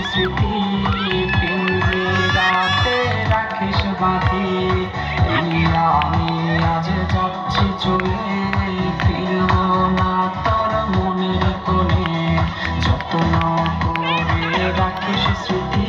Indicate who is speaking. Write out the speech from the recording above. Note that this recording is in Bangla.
Speaker 1: স্মৃতি পিঞ্জিরাতে রাখিস বাঁধি। আমি আজ যাচ্ছি চলে, ফিরব না তোর মনের কোণে, যত্ন করে রাখিস স্মৃতি।